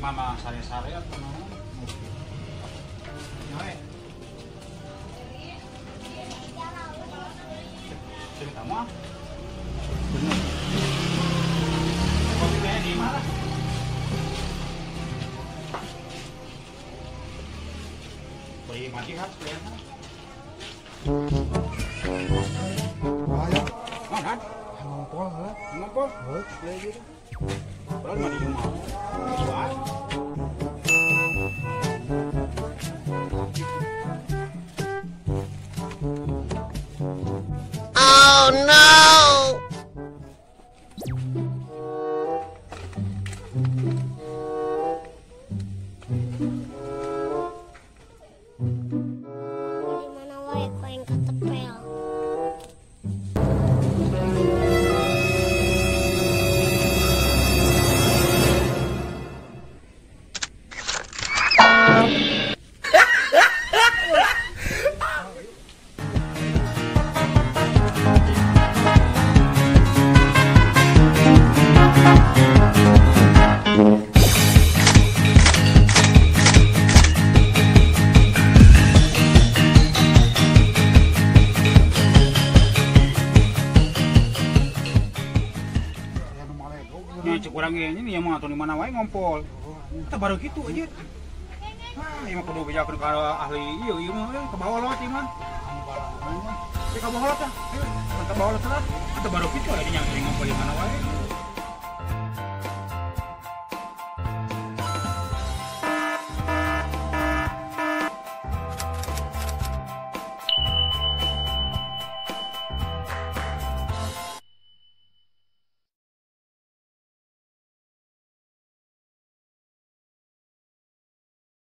mama sare-sare atau naon? Nyawe. Cerita mah. Kopi kayak di mana? Beri mati hat kelihatan. Ayo, Mana? ngompol heeh. Ngompol? Heeh, kayak gitu. Padahal mah di rumah. Buat. Oh no! Dimana wae kau yang ketepel. Nya cek urang ge nya mah atuh di mana wae ngompol. Kita baru gitu aja. Ah, ieu mah kudu bejakeun ka ahli ieu mah ke bawah lot ieu mah. Ka bawah lot tah. Ayo, ka bawah lot tah. Kita baru gitu aja nya ngompol di mana wae.